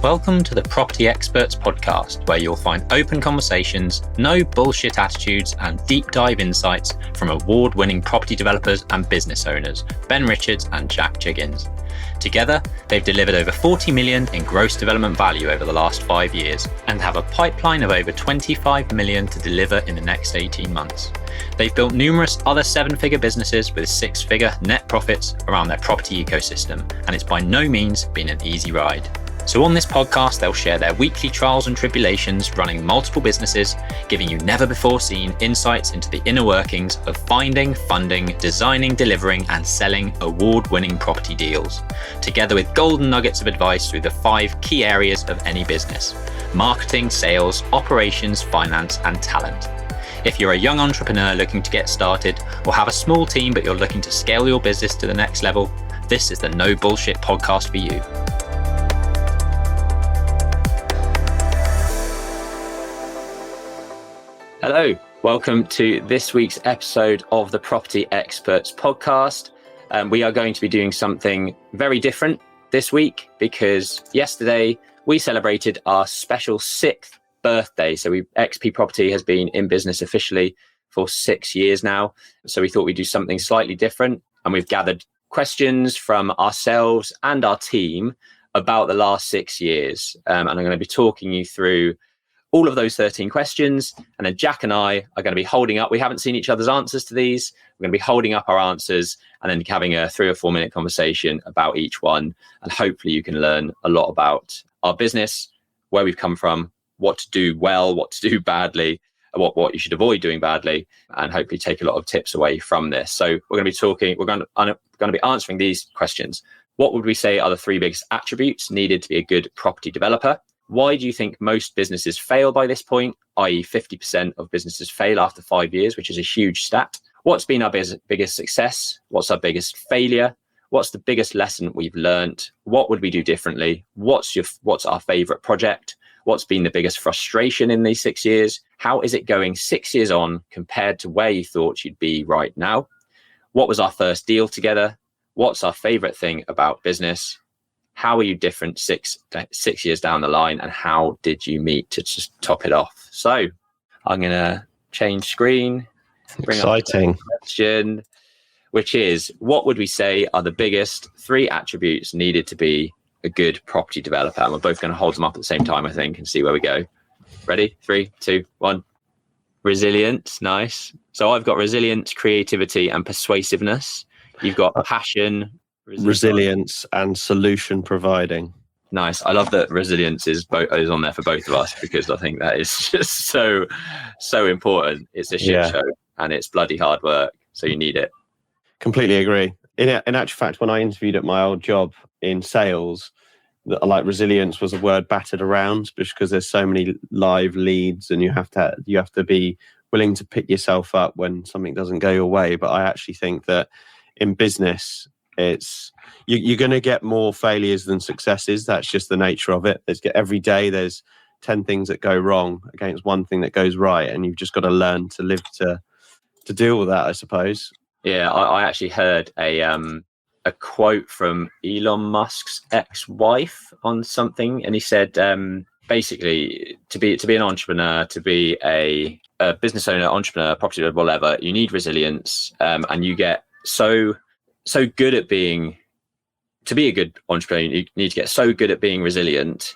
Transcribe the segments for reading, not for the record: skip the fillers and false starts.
Welcome to the Property Experts Podcast, where you'll find open conversations, no bullshit attitudes, and deep dive insights from award-winning property developers and business owners, Ben Richards and Jack Jiggins. Together, they've delivered over 40 million in gross development value over the last 5 years and have a pipeline of over 25 million to deliver in the next 18 months. They've built numerous other seven-figure businesses with six-figure net profits around their property ecosystem, and it's by no means been an easy ride. So on this podcast, they'll share their weekly trials and tribulations running multiple businesses, giving you never-before-seen insights into the inner workings of finding, funding, designing, delivering, and selling award-winning property deals, together with golden nuggets of advice through the 5 key areas of any business: marketing, sales, operations, finance, and talent. If you're a young entrepreneur looking to get started, or have a small team but you're looking to scale your business to the next level, this is the No Bullshit podcast for you. Hello, welcome to this week's episode of the Property Experts Podcast. We are going to be doing something very different this week because yesterday we celebrated our special 6th birthday. So XP Property has been in business officially for 6 years now. So we thought we'd do something slightly different, and we've gathered questions from ourselves and our team about the last 6 years. And I'm going to be talking you through all of those 13 questions, and then Jack and I are going to be holding up. We haven't seen each other's answers to these. We're going to be holding up our answers and then having a 3 or 4 minute conversation about each one. And hopefully you can learn a lot about our business, where we've come from, what to do well, what to do badly, what you should avoid doing badly, and hopefully take a lot of tips away from this. So we're going to be answering these questions. What would we say are the 3 biggest attributes needed to be a good property developer? Why do you think most businesses fail by this point, i.e. 50% of businesses fail after 5 years, which is a huge stat? What's been our biggest success? What's our biggest failure? What's the biggest lesson we've learned? What would we do differently? What's our favorite project? What's been the biggest frustration in these 6 years? How is it going 6 years on compared to where you thought you'd be right now? What was our first deal together? What's our favorite thing about business? How are you different six years down the line, and how did you meet to just top it off? So I'm going to change screen. Exciting. Up the question, which is, what would we say are the biggest 3 attributes needed to be a good property developer? And we're both going to hold them up at the same time, I think, and see where we go. Ready? 3, 2, 1. Resilience. Nice. So I've got resilience, creativity, and persuasiveness. You've got passion, resilience and solution providing. Nice. I love that resilience is on there for both of us, because I think that is just so important. It's a shit show and it's bloody hard work, so you need it. Completely agree. In actual fact, when I interviewed at my old job in sales, resilience was a word battered around, because there's so many live leads and you have to be willing to pick yourself up when something doesn't go your way. But I actually think that in business, you're going to get more failures than successes. That's just the nature of it. Every day there's 10 things that go wrong against one thing that goes right, and you've just got to learn to live to deal with that, I suppose. Yeah, I actually heard a quote from Elon Musk's ex-wife on something, and he said basically to be an entrepreneur, to be a business owner, entrepreneur, property developer, whatever, you need resilience, and you get so good at to be a good entrepreneur, you need to get so good at being resilient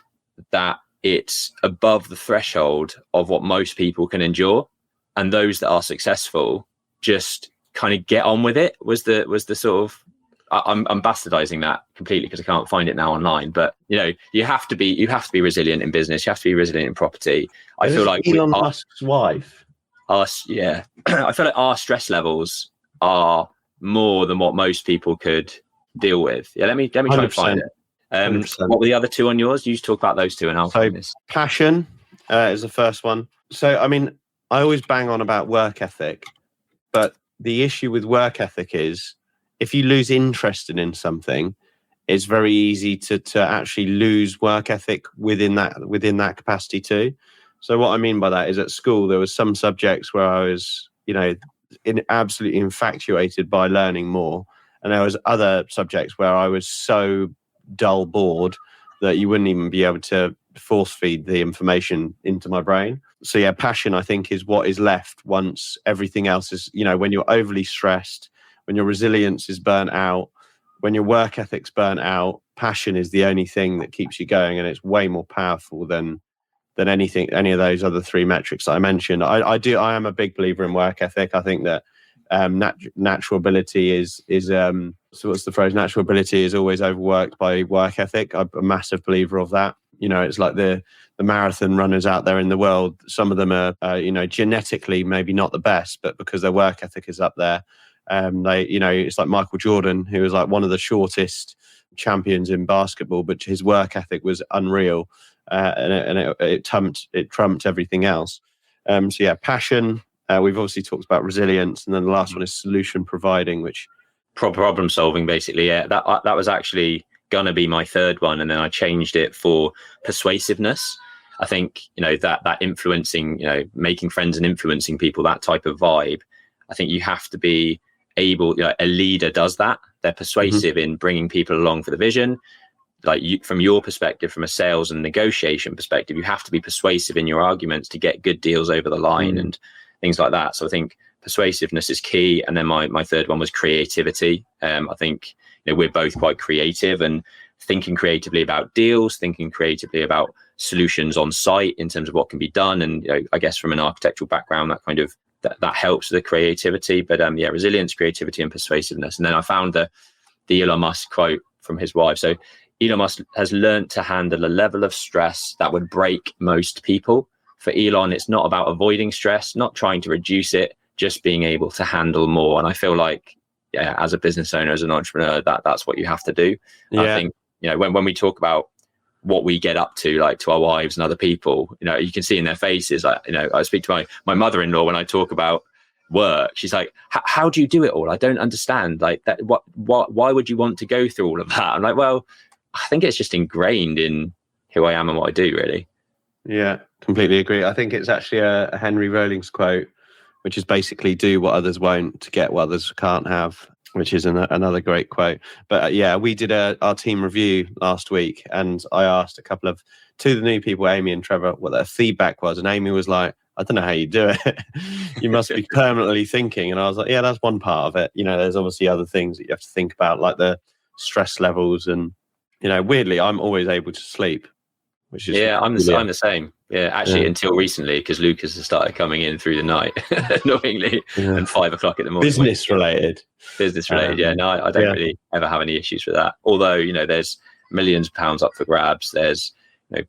that it's above the threshold of what most people can endure. And those that are successful just kind of get on with it was the sort of, I'm bastardizing that completely because I can't find it now online, but you have to be resilient in business. You have to be resilient in property. I feel like Elon Musk's wife. I feel like our stress levels are more than what most people could deal with. Let me try and find it. What were the other 2 on yours? You just talk about those 2 and I'll find this. Passion is the first one. So, I mean, I always bang on about work ethic, but the issue with work ethic is if you lose interest in something, it's very easy to actually lose work ethic within that capacity too. So what I mean by that is, at school, there was some subjects where I was, absolutely infatuated by learning more. And there was other subjects where I was so dull bored that you wouldn't even be able to force feed the information into my brain. So yeah, passion, I think, is what is left once everything else is, when you're overly stressed, when your resilience is burnt out, when your work ethic's burnt out, passion is the only thing that keeps you going, and it's way more powerful than any of those other three metrics that I mentioned. I am a big believer in work ethic. I think that natural ability is so what's the phrase? Natural ability is always overworked by work ethic. I'm a massive believer of that. It's like the marathon runners out there in the world. Some of them are, genetically maybe not the best, but because their work ethic is up there, it's like Michael Jordan, who was like one of the shortest champions in basketball, but his work ethic was unreal, and it trumped everything else. So yeah, passion. We've obviously talked about resilience, and then the last one is solution providing, which problem solving, basically. Yeah, that was actually gonna be my third one, and then I changed it for persuasiveness. I think that influencing, making friends and influencing people, that type of vibe. I think you have to be able. A leader does that. They're persuasive in bringing people along for the vision. Like from your perspective, from a sales and negotiation perspective, you have to be persuasive in your arguments to get good deals over the line and things like that. So I think persuasiveness is key. And then my third one was creativity. I think we're both quite creative, and thinking creatively about deals, thinking creatively about solutions on site in terms of what can be done. And I guess from an architectural background, that kind of that helps with the creativity. But resilience, creativity, and persuasiveness. And then I found the Elon Musk quote from his wife. So Elon Musk has learned to handle a level of stress that would break most people. For Elon, it's not about avoiding stress, not trying to reduce it, just being able to handle more. And I feel like, as a business owner, as an entrepreneur, that's what you have to do. Yeah. I think, when we talk about what we get up to, like to our wives and other people, you can see in their faces, like, I speak to my mother-in-law when I talk about work. She's like, how do you do it all? I don't understand. Like that. Why would you want to go through all of that? I'm like, well, I think it's just ingrained in who I am and what I do, really. Yeah, completely agree. I think it's actually a Henry Rollins quote, which is basically do what others won't to get what others can't have, which is another great quote. But we did our team review last week, and I asked two of the new people, Amy and Trevor, what their feedback was. And Amy was like, I don't know how you do it. You must be permanently thinking. And I was like, yeah, that's one part of it. There's obviously other things that you have to think about, like the stress levels. And, weirdly, I'm always able to sleep. Which is I'm the same. Yeah, actually, until recently, because Lucas has started coming in through the night, annoyingly, and 5 o'clock in the morning. Business related. Yeah, no, I don't really ever have any issues with that. Although, there's millions of pounds up for grabs. There's,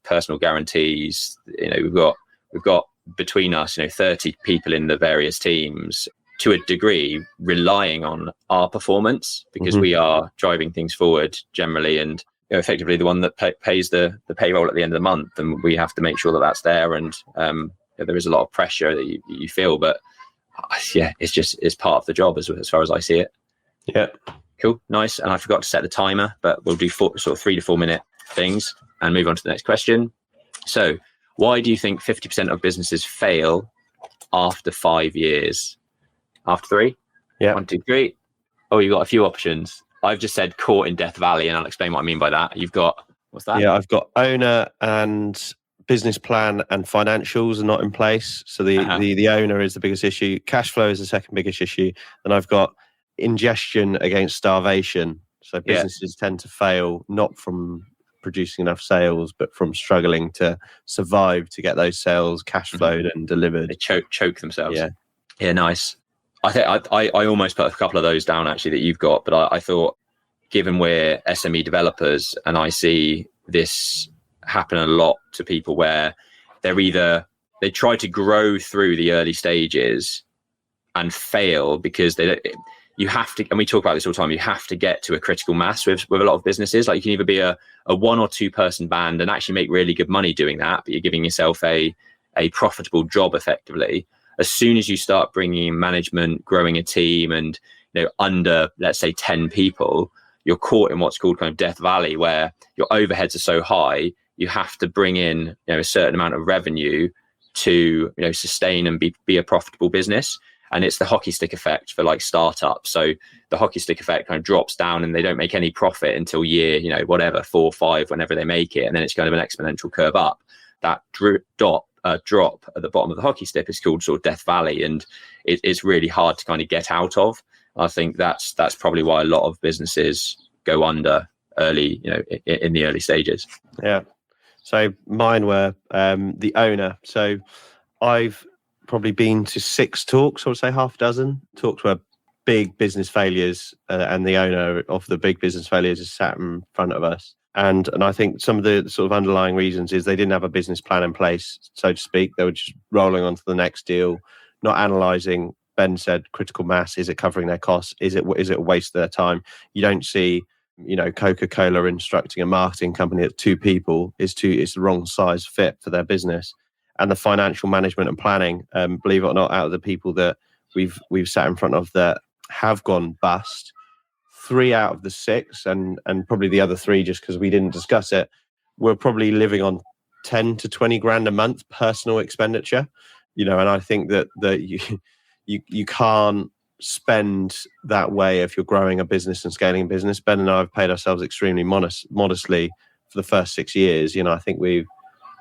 personal guarantees. We've got between us, 30 people in the various teams, to a degree, relying on our performance, because we are driving things forward generally, and effectively the one that pays the payroll at the end of the month, and we have to make sure that that's there. And there is a lot of pressure that you feel, but it's part of the job as far as I see it. Yeah, cool, nice. And I forgot to set the timer, but we'll do 3 to 4 minute things and move on to the next question. So, why do you think 50% of businesses fail after 5 years? After 3? Yeah. 1, 2, 3. Oh, you got a few options. I've just said caught in Death Valley, and I'll explain what I mean by that. You've got, what's that? Yeah, I've got owner and business plan and financials are not in place. So the owner is the biggest issue. Cash flow is the second biggest issue. And I've got ingestion against starvation. So businesses tend to fail, not from producing enough sales, but from struggling to survive to get those sales cash flowed and delivered. They choke themselves. Yeah, nice. I think I almost put a couple of those down actually that you've got, but I thought, given we're SME developers, and I see this happen a lot to people where they try to grow through the early stages and fail because you have to, and we talk about this all the time, you have to get to a critical mass with a lot of businesses. Like you can either be a 1 or 2 person band and actually make really good money doing that, but you're giving yourself a profitable job effectively. As soon as you start bringing in management, growing a team, and under, let's say, 10 people, you're caught in what's called kind of Death Valley, where your overheads are so high, you have to bring in a certain amount of revenue to sustain and be a profitable business. And it's the hockey stick effect for like startups. So the hockey stick effect kind of drops down and they don't make any profit until year, whatever, 4 or 5, whenever they make it. And then it's kind of an exponential curve up. That drop at the bottom of the hockey stick is called sort of Death Valley. And it's really hard to kind of get out of. I think that's probably why a lot of businesses go under early, in the early stages. Yeah. So mine were the owner. So I've probably been to 6 talks, I would say half a dozen talks where big business failures, and the owner of the big business failures is sat in front of us. And I think some of the sort of underlying reasons is they didn't have a business plan in place, so to speak. They were just rolling on to the next deal, not analysing. Ben said critical mass. Is it covering their costs? Is it a waste of their time? You don't see, Coca-Cola instructing a marketing company at 2 people is the wrong size fit for their business. And the financial management and planning, believe it or not, out of the people that we've sat in front of that have gone bust, 3 out of the 6, and probably the other 3 just because we didn't discuss it, were probably living on 10 to 20 grand a month personal expenditure. And I think that you can't spend that way if you're growing a business and scaling a business. Ben and I have paid ourselves extremely modestly for the first 6 years. I think we've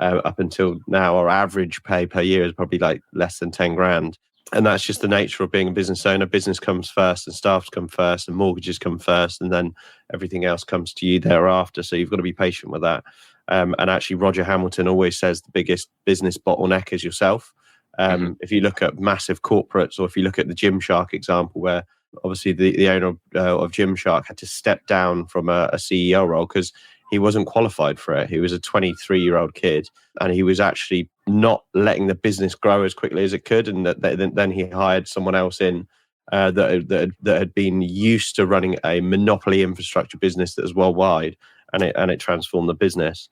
up until now, our average pay per year is probably like less than 10 grand. And that's just the nature of being a business owner. Business comes first and staff come first and mortgages come first, and then everything else comes to you thereafter. So you've got to be patient with that. And actually, Roger Hamilton always says the biggest business bottleneck is yourself. If you look at massive corporates, or if you look at the Gymshark example, where obviously the owner of Gymshark had to step down from a CEO role because he wasn't qualified for it. He was a 23-year-old kid, and he was actually not letting the business grow as quickly as it could. And then he hired someone else in that had been used to running a monopoly infrastructure business that was worldwide, and it transformed the business.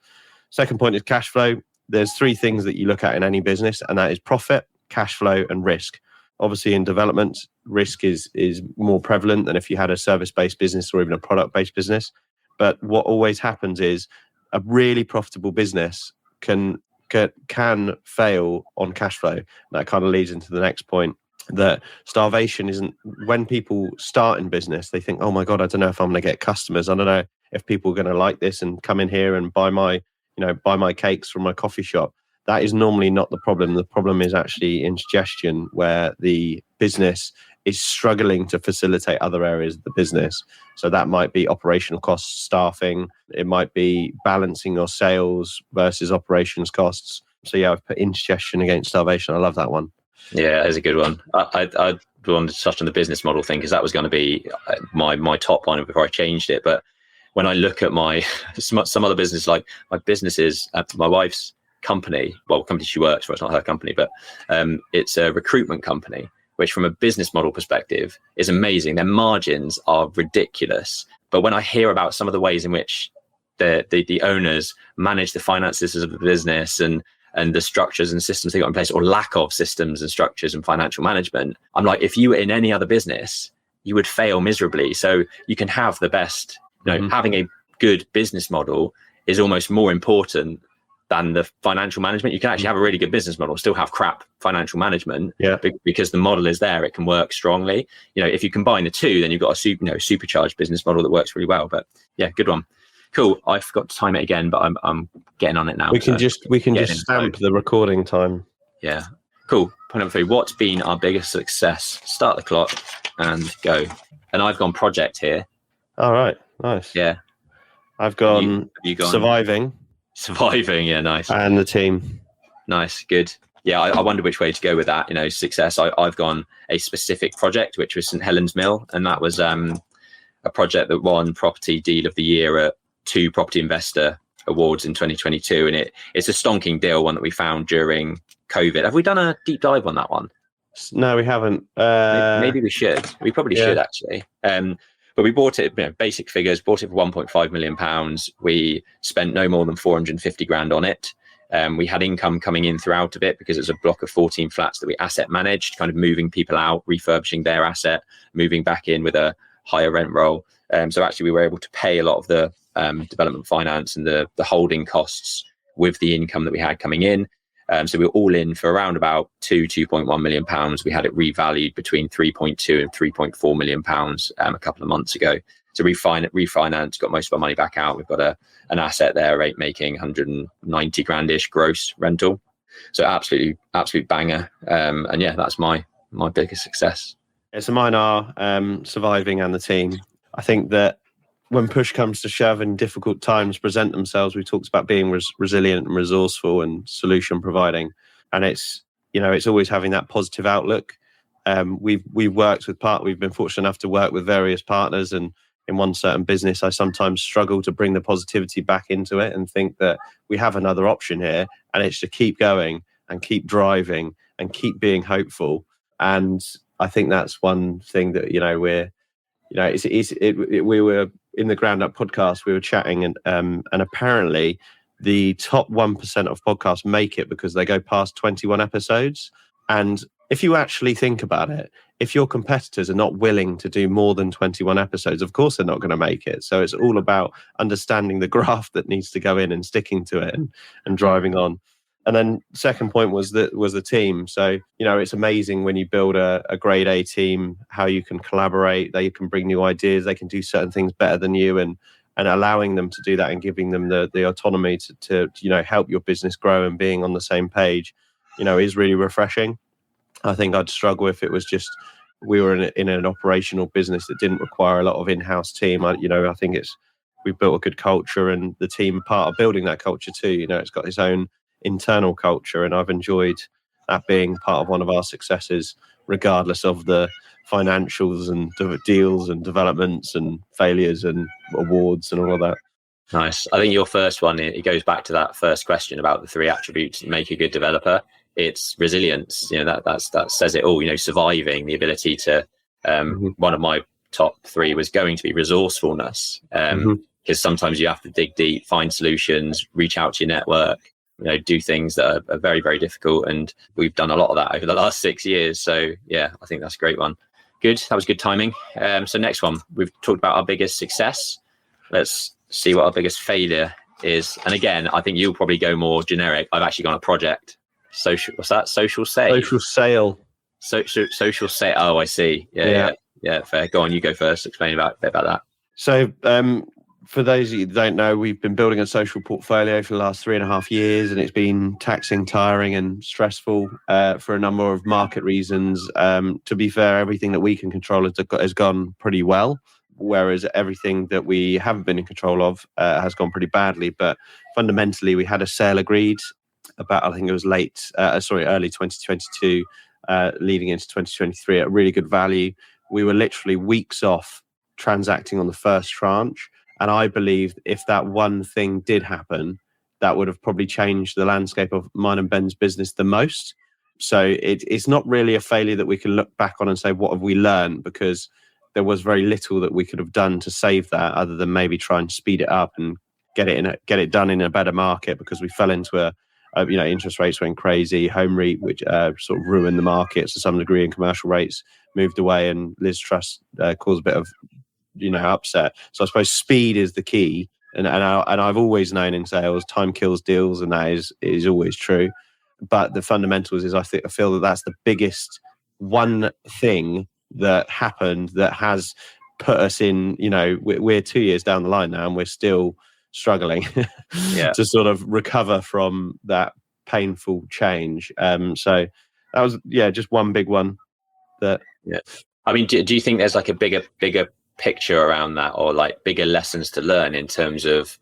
Second point is cash flow. There's 3 things that you look at in any business, and that is profit, cash flow, and risk. Obviously, in development, risk is more prevalent than if you had a service-based business or even a product-based business. But what always happens is a really profitable business can fail on cash flow. That kind of leads into the next point, that starvation isn't, when people start in business, they think, oh my God, I don't know if I'm going to get customers. I don't know if people are going to like this and come in here and buy my cakes from my coffee shop. That is normally not the problem. The problem is actually indigestion, where the business is struggling to facilitate other areas of the business. So that might be operational costs, staffing. It might be balancing your sales versus operations costs. So yeah, I've put indigestion against starvation. I love that one. Yeah, that's a good one. I wanted to touch on the business model thing because that was going to be my top line before I changed it. But when I look at some other business, like my businesses, my wife's company she works for, it's not her company, but it's a recruitment company, which from a business model perspective is amazing. Their margins are ridiculous. But when I hear about some of the ways in which the owners manage the finances of the business and the structures and systems they got in place, or lack of systems and structures and financial management, I'm like, if you were in any other business, you would fail miserably. So you can have the best, having a good business model is almost more important than the financial management. You can actually have a really good business model, still have crap financial management, because the model is there. It can work strongly. If you combine the 2, then you've got a supercharged business model that works really well. But yeah, good one. Cool. I forgot to time it again, but I'm getting on it now. We can just stamp the recording time. Yeah. Cool. Point number 3. What's been our biggest success? Start the clock and go. And I've gone project here. All right. Nice. Yeah. I've gone, have you gone surviving. Yeah. Nice. And the team. Nice. Good. Yeah. I wonder which way to go with that. Success. I've gone a specific project, which was St Helens Mill. And that was a project that won Property Deal of the Year at 2 Property Investor Awards in 2022. And it's a stonking deal, one that we found during COVID. Have we done a deep dive on that one? No, we haven't. Maybe we should. We probably should, actually. But we bought it, basic figures, bought it for £1.5 million. We spent no more than 450 grand on it. We had income coming in throughout of it because it's a block of 14 flats that we asset managed, kind of moving people out, refurbishing their asset, moving back in with a higher rent roll. So actually we were able to pay a lot of the development finance and the holding costs with the income that we had coming in. So we were all in for around about 2.1 million pounds. We had it revalued between 3.2 and 3.4 million pounds a couple of months ago. So refinance, got most of our money back out. We've got an asset there, making 190 grandish gross rental. So absolute banger. And yeah, that's my biggest success. Yeah, so mine are surviving and the team. I think that when push comes to shove and difficult times present themselves, we talked about being resilient and resourceful and solution providing. And it's always having that positive outlook. We've been fortunate enough to work with various partners, and in one certain business, I sometimes struggle to bring the positivity back into it and think that we have another option here, and it's to keep going and keep driving and keep being hopeful. And I think that's one thing that, we were in the Ground Up podcast, we were chatting, and apparently the top 1% of podcasts make it because they go past 21 episodes. And if you actually think about it, if your competitors are not willing to do more than 21 episodes, of course they're not going to make it. So it's all about understanding the graph that needs to go in and sticking to it and driving on. And then second point was the team. So, it's amazing when you build a grade A team, how you can collaborate, they can bring new ideas, they can do certain things better than you, and allowing them to do that and giving them the autonomy to help your business grow and being on the same page, is really refreshing. I think I'd struggle if it was just we were in an operational business that didn't require a lot of in-house team. I think we've built a good culture, and the team part of building that culture too. It's got its own internal culture, and I've enjoyed that being part of one of our successes, regardless of the financials and deals and developments and failures and awards and all of that. Nice. I think your first one, it goes back to that first question about the 3 attributes that make a good developer. It's resilience. That says it all. Surviving, the ability to. One of my top 3 was going to be resourcefulness, because sometimes you have to dig deep, find solutions, reach out to your network. Do things that are very, very difficult. And we've done a lot of that over the last 6 years. So yeah, I think that's a great one. Good. That was good timing. So next one, we've talked about our biggest success. Let's see what our biggest failure is. And again, I think you'll probably go more generic. I've actually gone a project. What's that? Social sale. Social sale. Oh, I see. Yeah. Fair. Go on. You go first. Explain a bit about that. So, for those of you that don't know, we've been building a social portfolio for the last 3.5 years, and it's been taxing, tiring and stressful for a number of market reasons. To be fair, everything that we can control has gone pretty well, whereas everything that we haven't been in control of has gone pretty badly. But fundamentally, we had a sale agreed about, I think it was early 2022, leading into 2023 at really good value. We were literally weeks off transacting on the first tranche. And I believe if that one thing did happen, that would have probably changed the landscape of mine and Ben's business the most. So it's not really a failure that we can look back on and say, what have we learned? Because there was very little that we could have done to save that, other than maybe try and speed it up and get it done in a better market, because we fell into interest rates went crazy, home REIT, which sort of ruined the market to some degree, and commercial rates moved away, and Liz Truss caused a bit of upset. So I suppose speed is the key, and I've always known in sales, time kills deals, and that is always true. But the fundamentals is I feel that that's the biggest one thing that happened that has put us in. We're 2 years down the line now, and we're still struggling to sort of recover from that painful change. So that was just one big one. I mean, do you think there's like a bigger picture around that, or like bigger lessons to learn in terms of,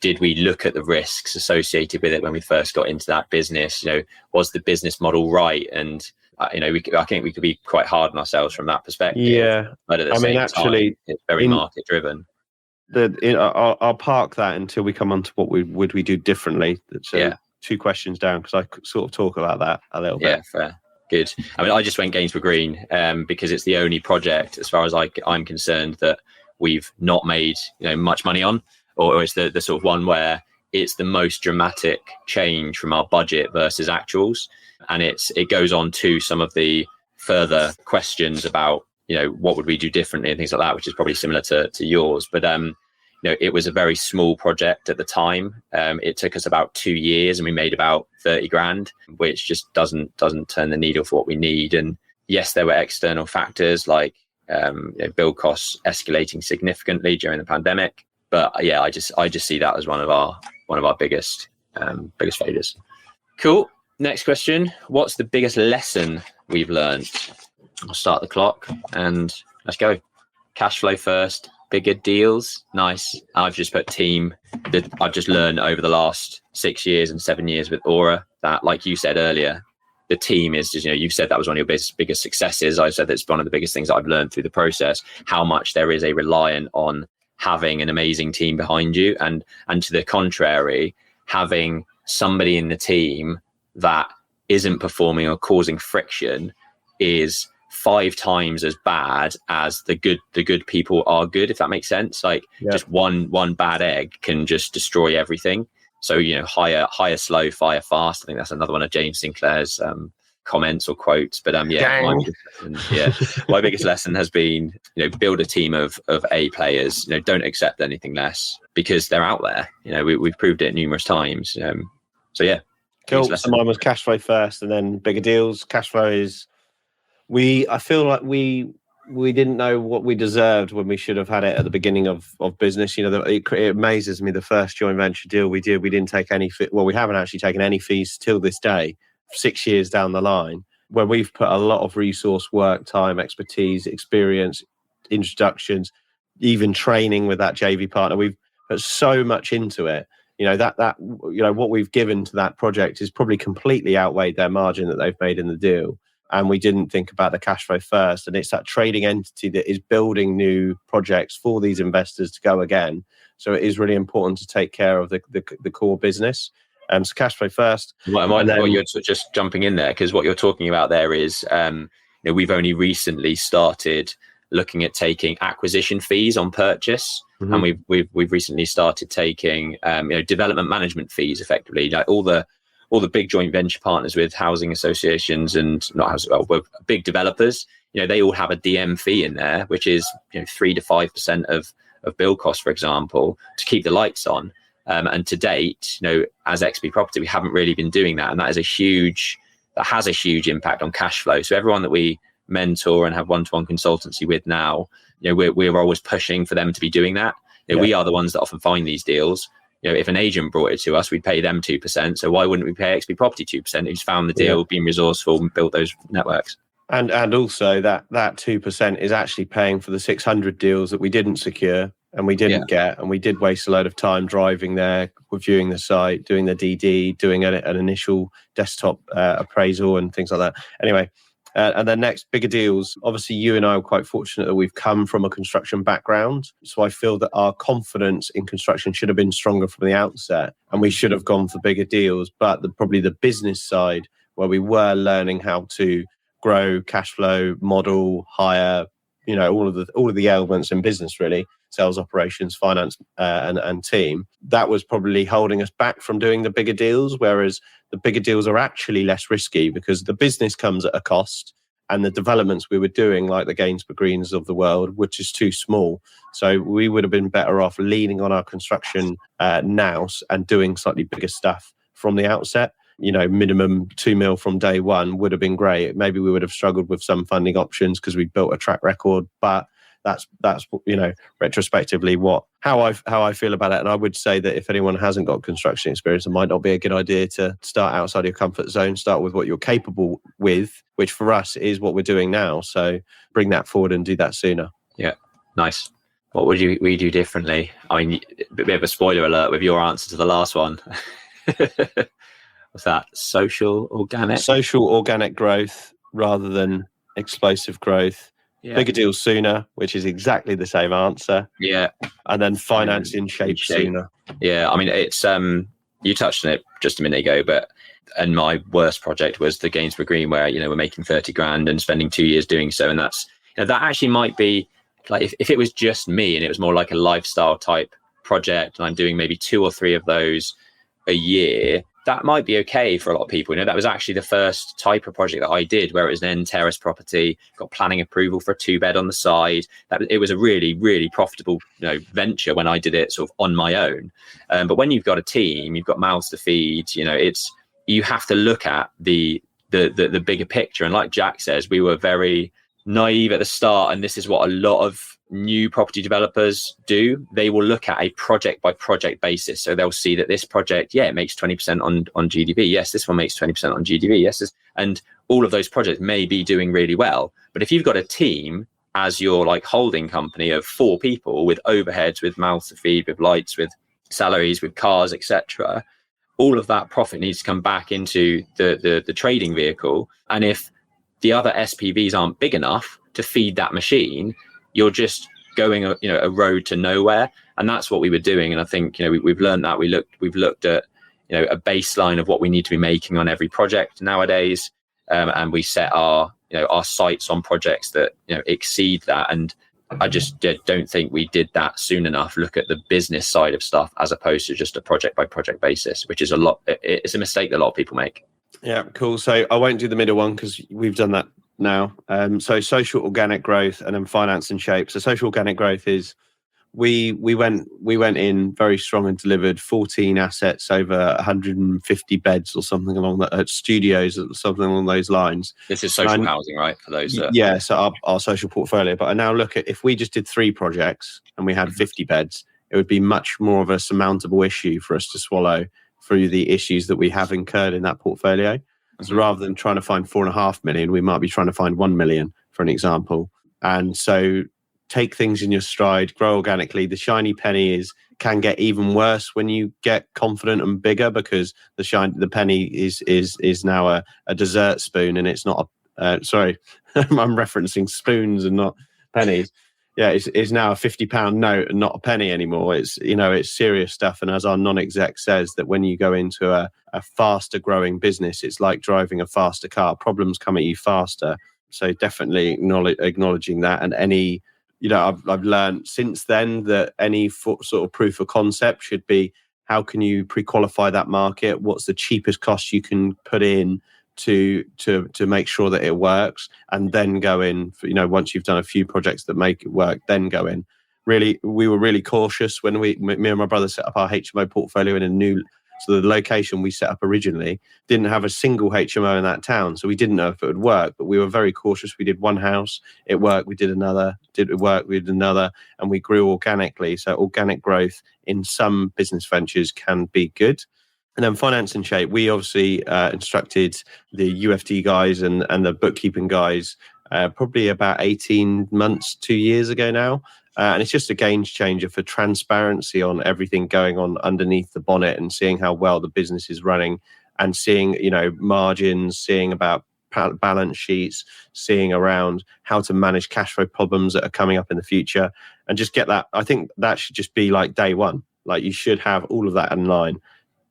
did we look at the risks associated with it when we first got into that business? Was the business model right? And I think we could be quite hard on ourselves from that perspective. Yeah, but at the same time, it's very market driven. I'll park that until we come on to what would we do differently. So 2 questions down, because I sort of talk about that a little bit. Yeah, fair. Good. I mean, I just went Gainsborough Green because it's the only project, as far as I'm concerned, that we've not made much money on, or it's the sort of one where it's the most dramatic change from our budget versus actuals, and it goes on to some of the further questions about what would we do differently and things like that, which is probably similar to yours. But it was a very small project at the time. It took us about 2 years and we made about 30 grand, which just doesn't turn the needle for what we need. And yes, there were external factors like build costs escalating significantly during the pandemic. But yeah, I just see that as one of our biggest failures. Cool. Next question. What's the biggest lesson we've learned? I'll start the clock and let's go. Cash flow first. Bigger deals. Nice. I've just put team. I've just learned over the last 6 years and 7 years with Aura that, like you said earlier, the team is just, you've said that was one of your biggest successes. I said that's one of the biggest things that I've learned through the process, how much there is a reliant on having an amazing team behind you. And to the contrary, having somebody in the team that isn't performing or causing friction is 5 times as bad as the good people are good, if that makes sense. Like just one bad egg can just destroy everything. So, hire slow, fire fast. I think that's another one of James Sinclair's comments or quotes. But my biggest lesson has been, build a team of A players. Don't accept anything less because they're out there. We've proved it numerous times. So yeah. Cool. So mine was cash flow first, and then bigger deals. Cash flow is I feel like we didn't know what we deserved when we should have had it at the beginning of business. It amazes me the first joint venture deal we did, we didn't take any we haven't actually taken any fees till this day, 6 years down the line, where we've put a lot of resource, work, time, expertise, experience, introductions, even training with that JV partner. We've put so much into it. What we've given to that project is probably completely outweighed their margin that they've made in the deal. And we didn't think about the cash flow first. And it's that trading entity that is building new projects for these investors to go again. So it is really important to take care of the core business. So cash flow first. You're just jumping in there, because what you're talking about there is, we've only recently started looking at taking acquisition fees on purchase. Mm-hmm. And we've recently started taking development management fees, effectively, like all the big joint venture partners with housing associations and big developers. They all have a DM fee in there, which is 3 to 5% of build costs, for example, to keep the lights on. And to date, as XP Property, we haven't really been doing that, and that has a huge impact on cash flow. So everyone that we mentor and have one-to-one consultancy with now, we're always pushing for them to be doing that. We are the ones that often find these deals. If an agent brought it to us, we'd pay them 2%. So why wouldn't we pay XP Property 2%? Who's found the deal, been resourceful, and built those networks? And also that 2% is actually paying for the 600 deals that we didn't secure and we didn't get, and we did waste a load of time driving there, reviewing the site, doing the DD, doing an initial desktop appraisal and things like that. Anyway. And then next, bigger deals. Obviously, you and I are quite fortunate that we've come from a construction background. So I feel that our confidence in construction should have been stronger from the outset, and we should have gone for bigger deals. But probably the business side, where we were learning how to grow, cash flow, model, hire, all of the elements in business, really, sales, operations, finance, and team, that was probably holding us back from doing the bigger deals. Whereas the bigger deals are actually less risky because the business comes at a cost, and the developments we were doing, like the Gainsborough Greens of the world, were just too small. So we would have been better off leaning on our construction nous and doing slightly bigger stuff from the outset. Minimum 2 mil from day one would have been great. Maybe we would have struggled with some funding options because we built a track record, but that's retrospectively how I feel about it. And I would say that if anyone hasn't got construction experience, it might not be a good idea to start outside your comfort zone. Start with what you're capable with, which for us is what we're doing now. So bring that forward and do that sooner. Yeah, nice. What would we do differently? I mean, a bit of a spoiler alert with your answer to the last one. What's that? Social organic growth rather than explosive growth. Yeah. Bigger deals sooner, which is exactly the same answer. Yeah. And then finance in shape sooner. Yeah. I mean, it's you touched on it just a minute ago, and my worst project was the Gainsborough Green, where we're making 30 grand and spending 2 years doing so, and that's that actually might be like if it was just me and it was more like a lifestyle type project, and I'm doing maybe 2 or 3 of those a year, that might be okay for a lot of people. That was actually the first type of project that I did, where it was an end terrace property, got planning approval for a 2-bed on the side. It was a really, really profitable venture when I did it sort of on my own. But when you've got a team, you've got mouths to feed. You have to look at the bigger picture. And like Jack says, we were very naive at the start, and this is what a lot of new property developers do. They will look at a project by project basis. So they'll see that this project, it makes 20% on GDV. Yes, this one makes 20% on GDV. Yes, and all of those projects may be doing really well. But if you've got a team as your like holding company of 4 people with overheads, with mouths to feed, with lights, with salaries, with cars, etc., all of that profit needs to come back into the trading vehicle. And if the other SPVs aren't big enough to feed that machine, you're just going a road to nowhere. And that's what we were doing. And I think we've learned that. We've looked at a baseline of what we need to be making on every project nowadays, and we set our sights on projects that exceed that. And I just don't think we did that soon enough. Look at the business side of stuff as opposed to just a project by project basis, which is it's a mistake that a lot of people make. Yeah, cool. So I won't do the middle one because we've done that now. So social organic growth and then finance and shape. So social organic growth is we went in very strong and delivered 14 assets over 150 beds or something along that, studios, something along those lines. This is social housing, right? For those yeah, so our social portfolio. But I now look at, if we just did 3 projects and we had 50 beds, it would be much more of a surmountable issue for us to swallow through the issues that we have incurred in that portfolio. So rather than trying to find 4.5 million, we might be trying to find 1 million, for an example. And so take things in your stride, grow organically. The shiny penny can get even worse when you get confident and bigger, because the penny is now a dessert spoon, and it's not sorry, I'm referencing spoons and not pennies. Yeah, it's now a £50 note and not a penny anymore. It's serious stuff. And as our non-exec says, that when you go into a faster growing business, it's like driving a faster car. Problems come at you faster. So definitely acknowledging that. And any, I've learned since then that any sort of proof of concept should be, how can you pre-qualify that market? What's the cheapest cost you can put in to make sure that it works, and then go in for, once you've done a few projects that make it work, then go in. Really, we were really cautious when me and my brother set up our HMO portfolio in so the location we set up originally didn't have a single HMO in that town, so we didn't know if it would work. But we were very cautious. We did one house, it worked. We did another, did it work? We did another, and we grew organically. So organic growth in some business ventures can be good. And then finance and shape, we obviously instructed the UFD guys and the bookkeeping guys probably about 18 months, 2 years ago now. And it's just a game changer for transparency on everything going on underneath the bonnet, and seeing how well the business is running, and seeing, margins, seeing about balance sheets, seeing around how to manage cash flow problems that are coming up in the future, and just get that. I think that should just be like day one. Like, you should have all of that in line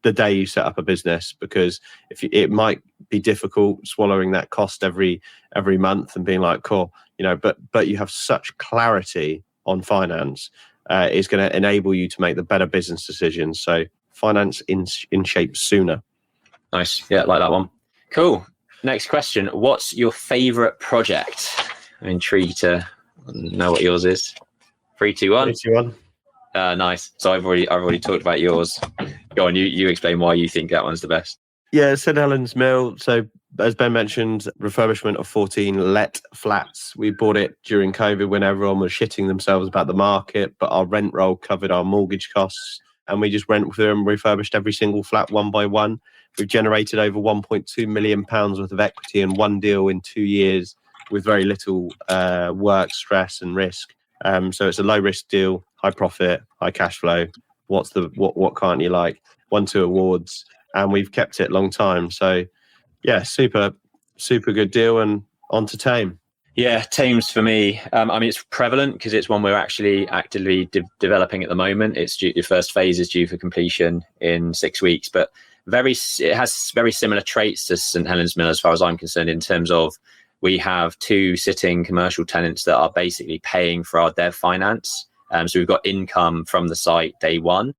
the day you set up a business, because it might be difficult swallowing that cost every month and being like, cool, but you have such clarity on finance, is going to enable you to make the better business decisions. So finance in shape sooner. Nice. Yeah, like that one. Cool. Next question. What's your favorite project? I'm intrigued to know what yours is. 3, 2, 1. 3, 2, 1. Nice. So I've already talked about yours. Go on, you explain why you think that one's the best. Yeah, St Helens Mill. So as Ben mentioned, refurbishment of 14 let flats. We bought it during COVID when everyone was shitting themselves about the market, but our rent roll covered our mortgage costs, and we just went through and refurbished every single flat one by one. We've generated over £1.2 million worth of equity in one deal in 2 years, with very little work, stress and risk. So it's a low risk deal, high profit, high cash flow. What can't you like? Won 2 awards, and we've kept it a long time. So yeah, super good deal, and on to Tame. Yeah, Tame's for me. It's prevalent because it's one we're actually actively developing at the moment. The first phase is due for completion in 6 weeks, but it has very similar traits to St Helens Mill as far as I'm concerned, in terms of we have 2 sitting commercial tenants that are basically paying for our dev finance. So we've got income from the site day one.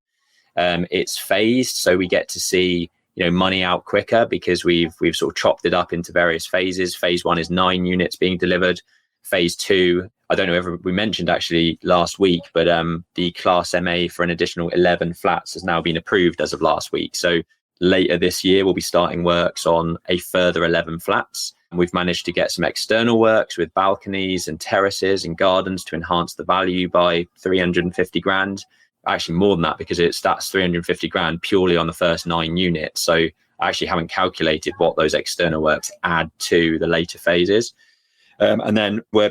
It's phased, so we get to see money out quicker, because we've sort of chopped it up into various phases. Phase 1 is 9 units being delivered. Phase 2, I don't know if we mentioned actually last week, but the Class MA for an additional 11 flats has now been approved as of last week. So later this year, we'll be starting works on a further 11 flats. We've managed to get some external works with balconies and terraces and gardens to enhance the value by 350 grand. Actually more than that, because that's 350 grand purely on the first 9 units. So I actually haven't calculated what those external works add to the later phases. And then we're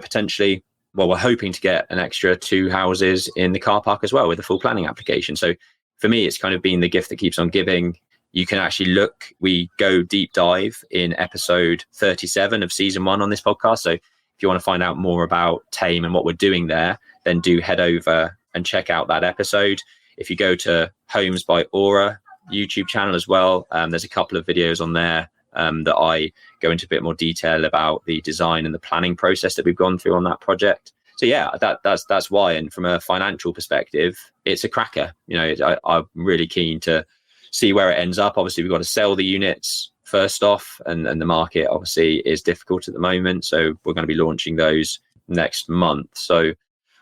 hoping to get an extra 2 houses in the car park as well with a full planning application. So for me, it's kind of been the gift that keeps on giving. You can actually we go deep dive in episode 37 of season 1 on this podcast. So if you want to find out more about Tame and what we're doing there, then do head over and check out that episode. If you go to Homes by Aura YouTube channel as well, there's a couple of videos on there that I go into a bit more detail about the design and the planning process that we've gone through on that project. So yeah, that's why. And from a financial perspective, it's a cracker. I'm really keen to see where it ends up. Obviously, we've got to sell the units first off, and the market obviously is difficult at the moment. So we're going to be launching those next month. So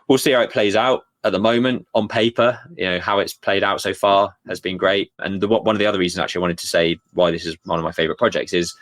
we'll see how it plays out. At the moment, on paper, how it's played out so far has been great. And one of the other reasons actually I wanted to say why this is one of my favorite projects is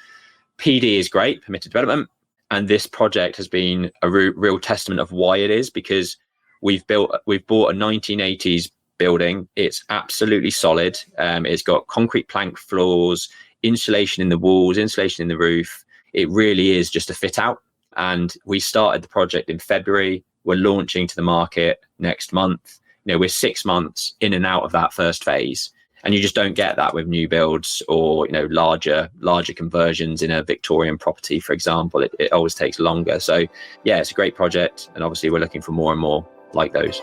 PD is great, permitted development. And this project has been a real testament of why it is, because we've bought a 1980s building. It's absolutely solid. It's got concrete plank floors, insulation in the walls, insulation in the roof. It really is just a fit out. And we started the project in February. We're launching to the market next month. We're 6 months in and out of that first phase. And you just don't get that with new builds or, larger conversions in a Victorian property, for example. It always takes longer. So yeah, it's a great project. And obviously we're looking for more and more like those.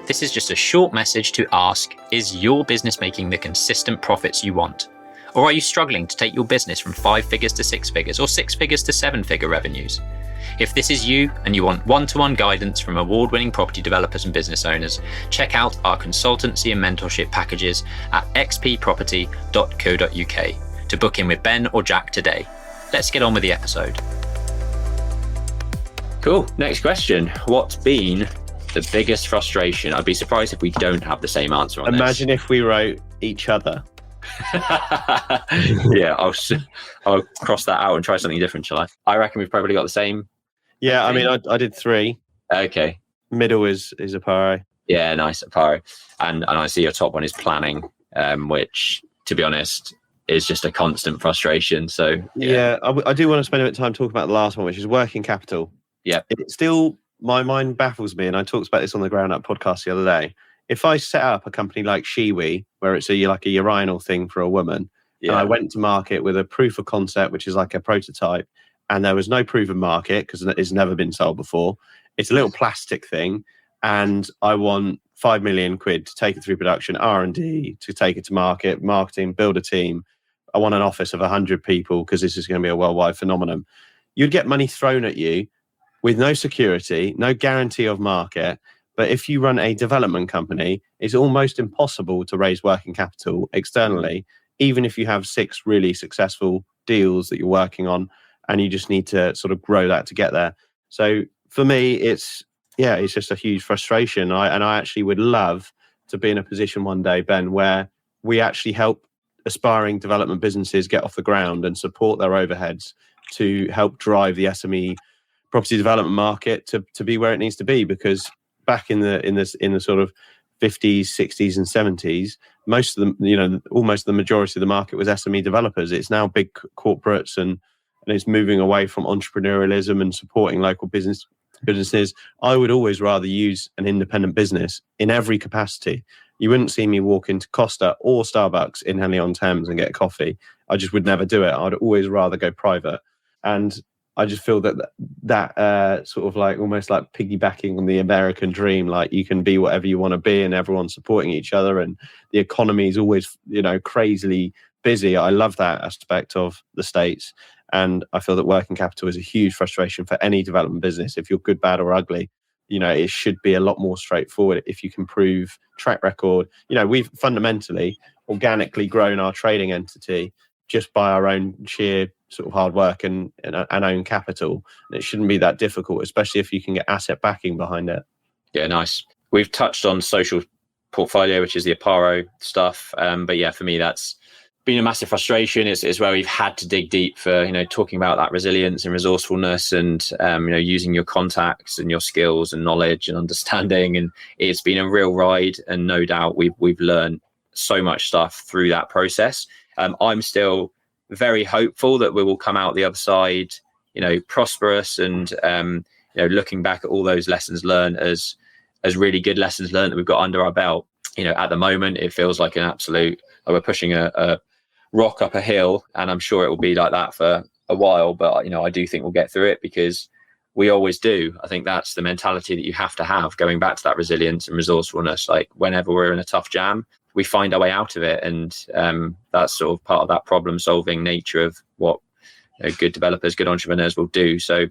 This is just a short message to ask, is your business making the consistent profits you want? Or are you struggling to take your business from 5 figures to 6 figures or 6 figures to 7-figure revenues? If this is you and you want one-to-one guidance from award-winning property developers and business owners, check out our consultancy and mentorship packages at xpproperty.co.uk to book in with Ben or Jack today. Let's get on with the episode. Cool. Next question. What's been the biggest frustration? I'd be surprised if we don't have the same answer on Imagine this. If we wrote each other. Yeah, I'll cross that out and try something different, shall I? I reckon we've probably got the same. Yeah, I mean, I did 3. Okay. Middle is Aparo. Yeah, nice, Aparo. And I see your top one is planning, which, to be honest, is just a constant frustration. So yeah, I do want to spend a bit of time talking about the last one, which is working capital. Yeah. It still, my mind baffles me, and I talked about this on the Ground Up podcast the other day. If I set up a company like Shiwi, where it's like a urinal thing for a woman, and I went to market with a proof of concept, which is like a prototype, and there was no proven market because it's never been sold before. It's a little plastic thing, and I want 5 million quid to take it through production, R&D, to take it to market, marketing, build a team. I want an office of 100 people because this is going to be a worldwide phenomenon. You'd get money thrown at you with no security, no guarantee of market. But if you run a development company, it's almost impossible to raise working capital externally, even if you have 6 really successful deals that you're working on, and you just need to sort of grow that to get there. So for me, it's just a huge frustration. I actually would love to be in a position one day, Ben, where we actually help aspiring development businesses get off the ground and support their overheads to help drive the SME property development market to be where it needs to be. Because back in the sort of 50s, 60s, and 70s, most of them, almost the majority of the market was SME developers. It's now big corporates and it's moving away from entrepreneurialism and supporting local businesses. I would always rather use an independent business in every capacity. You wouldn't see me walk into Costa or Starbucks in Henley-on-Thames and get a coffee. I just would never do it. I'd always rather go private. And I just feel that sort of like almost like piggybacking on the American dream, like you can be whatever you want to be and everyone's supporting each other and the economy is always, crazily busy. I love that aspect of the States. And I feel that working capital is a huge frustration for any development business. If you're good, bad or ugly, it should be a lot more straightforward if you can prove track record. We've fundamentally, organically grown our trading entity just by our own sheer sort of hard work and own capital. And it shouldn't be that difficult, especially if you can get asset backing behind it. Yeah, nice. We've touched on social portfolio, which is the Aparo stuff. But yeah, for me, that's been a massive frustration. It's where we've had to dig deep for, talking about that resilience and resourcefulness and, using your contacts and your skills and knowledge and understanding. And it's been a real ride. And no doubt we've learned so much stuff through that process. I'm still very hopeful that we will come out the other side, prosperous and, looking back at all those lessons learned as really good lessons learned that we've got under our belt. At the moment, it feels like an absolute, we're pushing a rock up a hill, and I'm sure it will be like that for a while. But, I do think we'll get through it because we always do. I think that's the mentality that you have to have, going back to that resilience and resourcefulness. Like whenever we're in a tough jam, we find our way out of it. And that's sort of part of that problem solving nature of what good developers, good entrepreneurs will do. So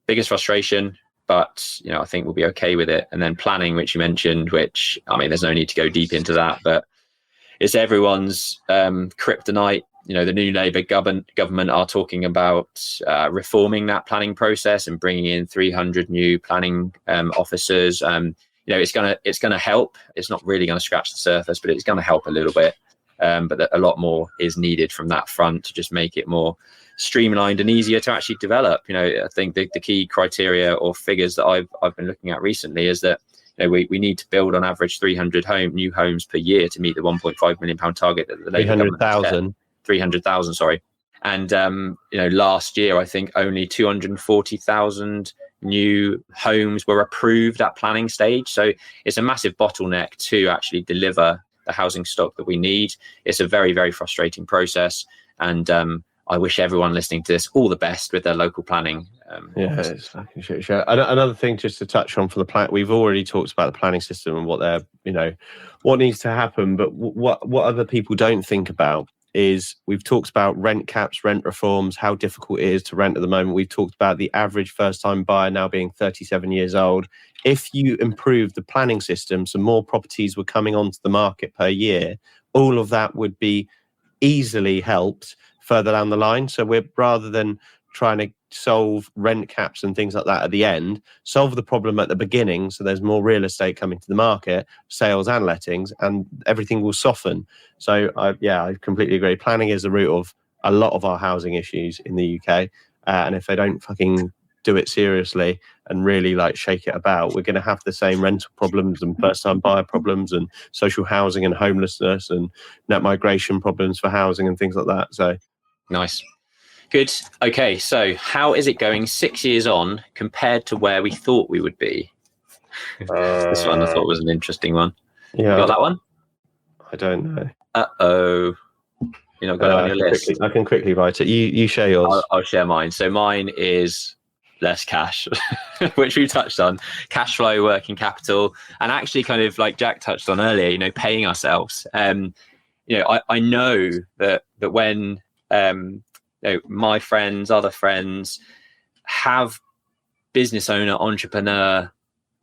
biggest frustration, but I think we'll be okay with it. And then planning, which you mentioned, which there's no need to go deep into that, but it's everyone's kryptonite. The new Labour government are talking about reforming that planning process and bringing in 300 new planning officers. It's gonna help. It's not really going to scratch the surface, but it's going to help a little bit. But a lot more is needed from that front to just make it more streamlined and easier to actually develop. I think the key criteria or figures that I've been looking at recently is that we need to build on average 300 new homes per year to meet the £1.5 million target that the Labour government set. 300,000, sorry. And last year I think only 240,000 new homes were approved at planning stage. So it's a massive bottleneck to actually deliver the housing stock that we need. It's a very, very frustrating process, and I wish everyone listening to this all the best with their local planning. It's fucking shit show. Another thing just to touch on for the plan, we've already talked about the planning system and what what needs to happen, but what other people don't think about is we've talked about rent caps, rent reforms, how difficult it is to rent at the moment. We've talked about the average first-time buyer now being 37 years old. If you improve the planning system, so more properties were coming onto the market per year, all of that would be easily helped further down the line. So we're, rather than trying to solve rent caps and things like that at the end, solve the problem at the beginning so there's more real estate coming to the market, sales and lettings, and everything will soften. So I completely agree. Planning is the root of a lot of our housing issues in the UK, and if they don't fucking do it seriously and really shake it about, we're going to have the same rental problems and first-time buyer problems and social housing and homelessness and net migration problems for housing and things like that. So nice. Good. Okay, so how is it going 6 years on compared to where we thought we would be? This one I thought was an interesting one. Yeah. You got that one? I don't know. Uh-oh. You're not got it on your list? I can quickly write it. You share yours. I'll share mine. So mine is less cash, which we touched on. Cash flow, working capital, and actually kind of like Jack touched on earlier, paying ourselves. I know that when my friends, other friends have business owner, entrepreneur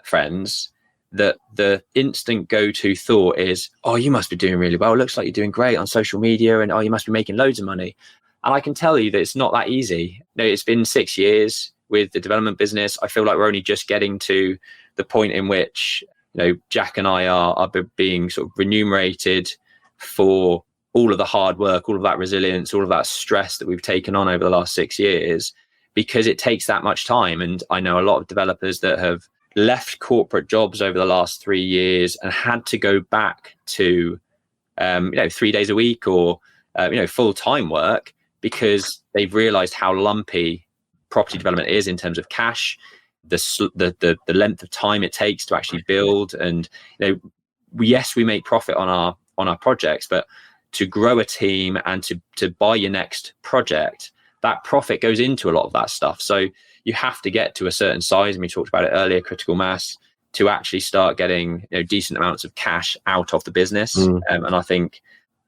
friends, that the instant go-to thought is, oh, you must be doing really well. It looks like you're doing great on social media, and oh, you must be making loads of money. And I can tell you that it's not that easy. It's been 6 years with the development business. I feel like we're only just getting to the point in which, Jack and I are being sort of remunerated for all of the hard work, all of that resilience, all of that stress that we've taken on over the last 6 years, because it takes that much time. And I know a lot of developers that have left corporate jobs over the last 3 years and had to go back to, 3 days a week or, full-time work, because they've realized how lumpy property development is in terms of cash, the length of time it takes to actually build. And, yes, we make profit on our projects, but to grow a team and to buy your next project, that profit goes into a lot of that stuff. So you have to get to a certain size, and we talked about it earlier, critical mass, to actually start getting decent amounts of cash out of the business. And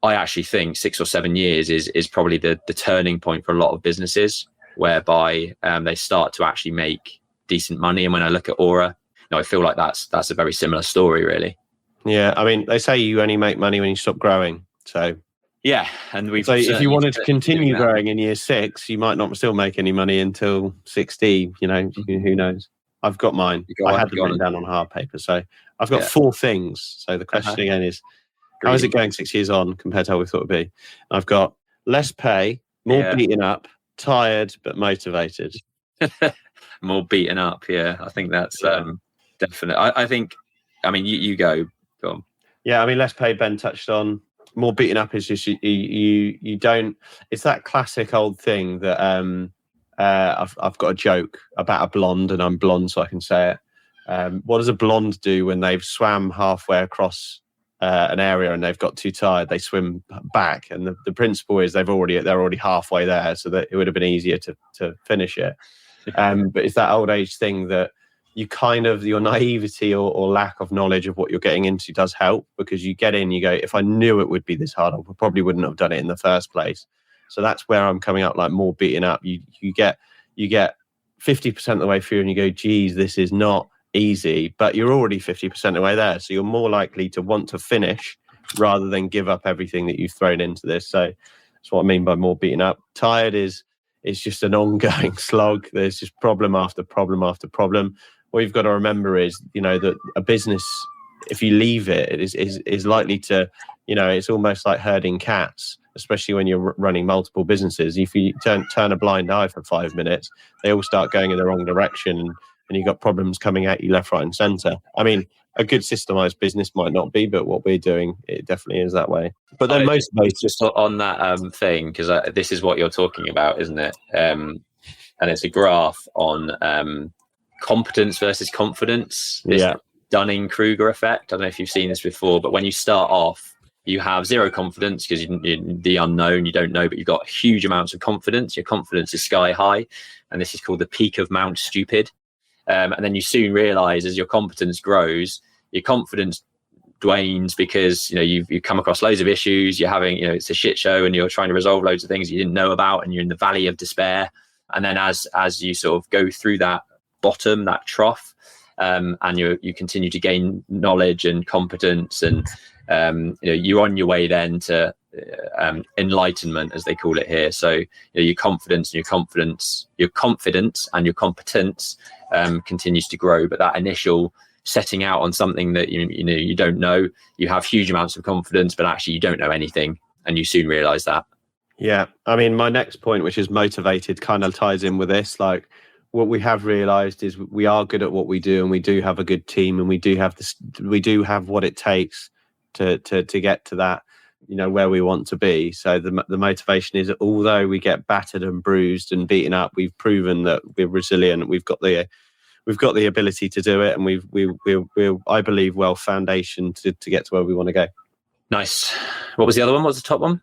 I actually think 6 or 7 years is probably the turning point for a lot of businesses, whereby they start to actually make decent money. And when I look at Aura, I feel like that's a very similar story, really. Yeah, I mean, they say you only make money when you stop growing. So Yeah, and we've. So if you certainly wanted to continue doing that. growing in year 6, you might not still make any money until 60. You know, who knows? I've got mine. Go I on, had them go written on. down on hard paper. So I've got Yeah. 4 things. So the question again is, how is it going 6 years on compared to how we thought it'd be? I've got less pay, more beaten up, tired but motivated. More beaten up. Yeah, I think that's definite. I think. I mean, you go. Go on. Yeah, I mean, less pay. Ben touched on. More beaten up is just you don't. It's that classic old thing that I've got a joke about a blonde, and I'm blonde, so I can say it. What does a blonde do when they've swam halfway across an area and they've got too tired? They swim back, and the principle is they're already halfway there, so that it would have been easier to finish it. But it's that old age thing that you kind of, your naivety or lack of knowledge of what you're getting into does help, because you get in, you go, if I knew it would be this hard, I probably wouldn't have done it in the first place. So that's where I'm coming up, like more beaten up. You get 50% of the way through and you go, geez, this is not easy, but you're already 50% of the way there. So you're more likely to want to finish rather than give up everything that you've thrown into this. So that's what I mean by more beaten up. Tired is just an ongoing slog. There's just problem after problem after problem. What you've got to remember is, that a business, if you leave it, is likely to, it's almost like herding cats, especially when you're running multiple businesses. If you turn a blind eye for 5 minutes, they all start going in the wrong direction, and you've got problems coming at you left, right, and centre. I mean, a good systemized business might not be, but what we're doing, it definitely is that way. But then most just on that thing, because this is what you're talking about, isn't it? And it's a graph on competence versus confidence. This Dunning-Kruger effect. I don't know if you've seen this before, but when you start off, you have zero confidence because you're the unknown, you don't know, but you've got huge amounts of confidence. Your confidence is sky high, and this is called the peak of Mount Stupid. And then you soon realize, as your competence grows, your confidence dwanes, because you've come across loads of issues. You're having, it's a shit show, and you're trying to resolve loads of things you didn't know about, and you're in the valley of despair. And then as you sort of go through that bottom, that trough, and you continue to gain knowledge and competence, and you're on your way then to enlightenment, as they call it here. So your confidence and your competence continues to grow, but that initial setting out on something that you don't know, you have huge amounts of confidence, but actually you don't know anything, and you soon realize that. Yeah, I mean, my next point, which is motivated, kind of ties in with this. Like, what we have realized is we are good at what we do, and we do have a good team, and we do have what it takes to get to that, where we want to be. So the motivation is, although we get battered and bruised and beaten up, we've proven that we're resilient. We've got the ability to do it, and we're I believe well foundation to get to where we want to go. Nice. What was the other one? What was the top one?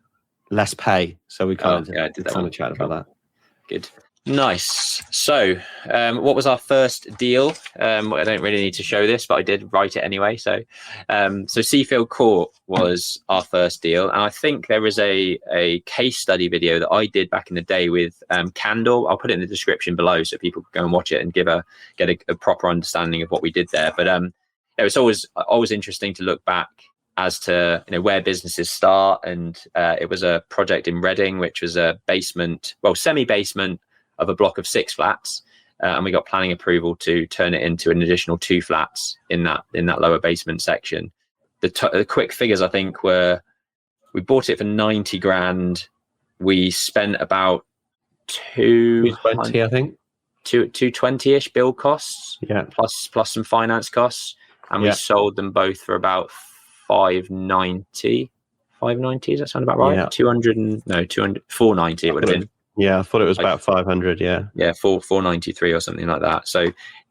Less pay. So we kind of chat about that. Good. Nice. So, what was our first deal? I don't really need to show this, but I did write it anyway. So Seafield Court was our first deal, and I think there was a case study video that I did back in the day with Candle. I'll put it in the description below so people can go and watch it and get a proper understanding of what we did there. But it was always interesting to look back as to where businesses start, and it was a project in Reading, which was a semi-basement of a block of 6 flats, and we got planning approval to turn it into an additional 2 flats in that lower basement section. The quick figures, I think, were we bought it for 90 grand. We spent about 220, I think, 220-ish build costs, yeah, plus some finance costs, and we sold them both for about 590. Does that sound about right? Yeah. 490 it would have been. Yeah, I thought it was about 500. Yeah, 493 or something like that. So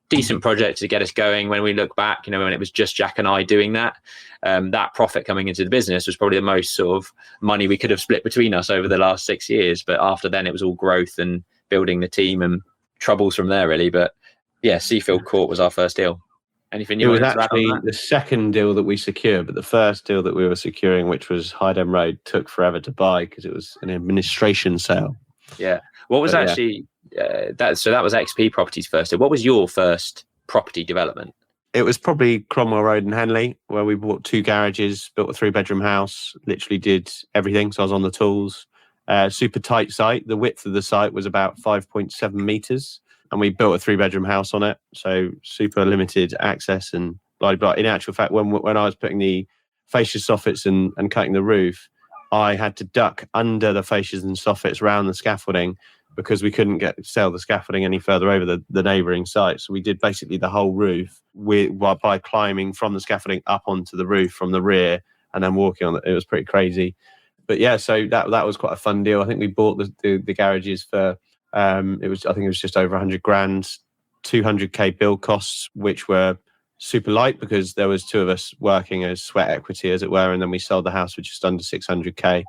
decent project to get us going. When we look back, when it was just Jack and I doing that, that profit coming into the business was probably the most sort of money we could have split between us over the last 6 years. But after then, it was all growth and building the team and troubles from there, really. But yeah, Seafield Court was our first deal. Anything you wanted to add on that? It was actually the second deal that we secured, but the first deal that we were securing, which was Hyde Road, took forever to buy because it was an administration sale. Yeah. What was that? So that was XP Properties first. What was your first property development? It was probably Cromwell Road in Henley, where we bought 2 garages, built a 3-bedroom house, literally did everything. So I was on the tools. Super tight site. The width of the site was about 5.7 meters, and we built a 3-bedroom house on it. So super limited access and blah, blah. In actual fact, when I was putting the fascia soffits and cutting the roof, I had to duck under the fascias and soffits around the scaffolding because we couldn't sell the scaffolding any further over the neighbouring site. So we did basically the whole roof by climbing from the scaffolding up onto the roof from the rear and then walking on it. It was pretty crazy. But yeah, so that was quite a fun deal. I think we bought the garages for I think it was just over 100 grand, 200k build costs, which were super light because there was 2 of us working as sweat equity, as it were, and then we sold the house for just under 600k.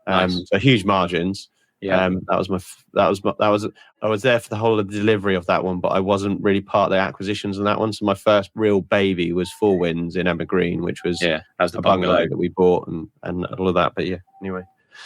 Nice. So huge margins. Yeah. I was there for the whole of the delivery of that one, but I wasn't really part of the acquisitions on that one. So my first real baby was Four Winds in Emma Green, which was that was the a bungalow that we bought and all of that. But yeah, anyway.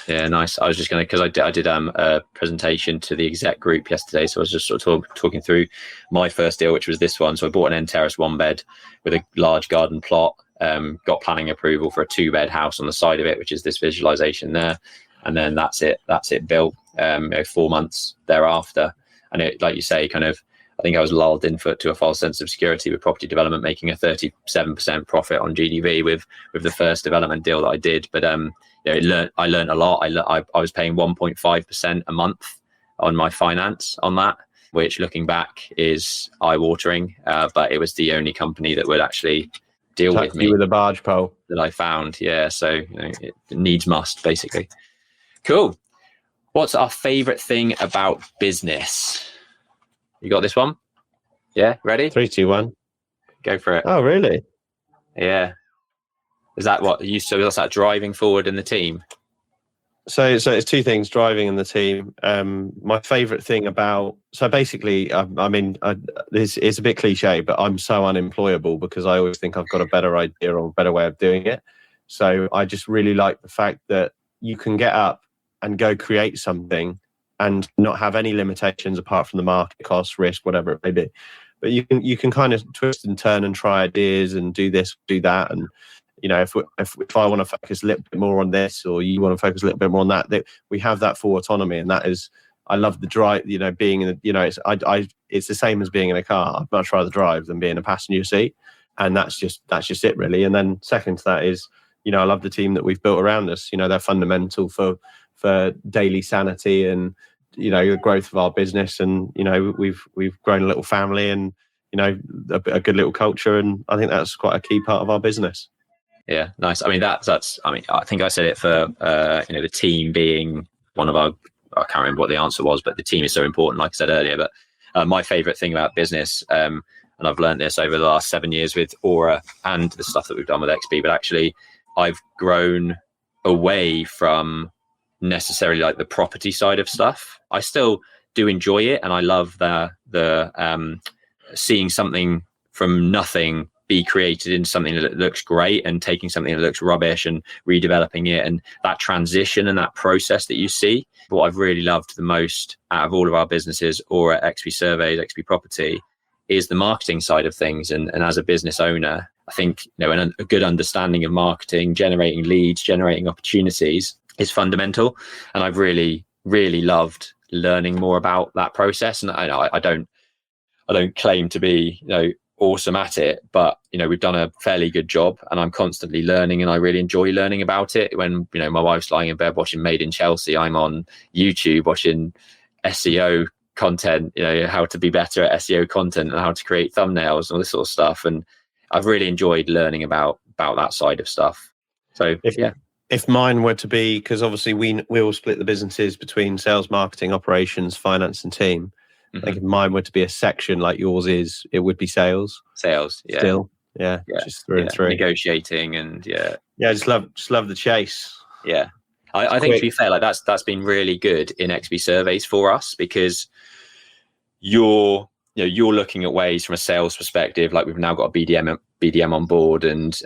Yeah, nice. I was just going to, because I did a presentation to the exec group yesterday, so I was just sort of talking through my first deal, which was this one. So I bought an end terrace 1-bed with a large garden plot, got planning approval for a 2-bed house on the side of it, which is this visualization there, and then that's it built 4 months thereafter. And it, like you say, kind of, I think I was lulled in to a false sense of security with property development, making a 37% profit on GDV with the first development deal that I did. But I learned a lot. I was paying 1.5% a month on my finance on that, which looking back is eye-watering. But it was the only company that would actually deal with me with a barge pole that I found. Yeah, so it needs must, basically. Cool. What's our favorite thing about business? You got this one? Yeah, ready? 3, 2, 1. Go for it. Oh, really? Yeah. Is that what you? So that's that driving forward in the team. So it's 2 things: driving and the team. My favourite thing about basically, this is a bit cliche, but I'm so unemployable because I always think I've got a better idea or a better way of doing it. So I just really like the fact that you can get up and go create something and not have any limitations apart from the market cost, risk, whatever it may be. But you can kind of twist and turn and try ideas and do this, do that, and if I want to focus a little bit more on this, or you want to focus a little bit more on that, we have that full autonomy, and that is, I love the drive. Being in it's the same as being in a car. I'd much rather drive than be in a passenger seat, and that's just it, really. And then second to that is, I love the team that we've built around us. They're fundamental for daily sanity and the growth of our business. And we've grown a little family and a good little culture, and I think that's quite a key part of our business. Yeah, nice. I mean, that's. I mean, I think I said it for the team being one of our. I can't remember what the answer was, but the team is so important, like I said earlier. But my favourite thing about business, and I've learned this over the last 7 years with Aura and the stuff that we've done with XP, but actually, I've grown away from necessarily like the property side of stuff. I still do enjoy it, and I love the seeing something from nothing be created into something that looks great, and taking something that looks rubbish and redeveloping it, and that transition and that process that you see. But what I've really loved the most out of all of our businesses, or at XP Surveys, XP Property, is the marketing side of things. And as a business owner, I think a good understanding of marketing, generating leads, generating opportunities is fundamental. And I've really, really loved learning more about that process. And I don't claim to be awesome at it, but we've done a fairly good job, and I'm constantly learning, and I really enjoy learning about it. When my wife's lying in bed watching Made in Chelsea, I'm on YouTube watching SEO content, how to be better at SEO content and how to create thumbnails and all this sort of stuff. And I've really enjoyed learning about that side of stuff. So if mine were to be, because obviously we all split the businesses between sales, marketing, operations, finance and team. I think if mine were to be a section like yours is, it would be sales. Sales, yeah. Still, yeah. Just through and through. Negotiating and just love the chase. Yeah. I think, to be fair, like that's been really good in XP Surveys for us, because you're looking at ways from a sales perspective. Like, we've now got a BDM on board, and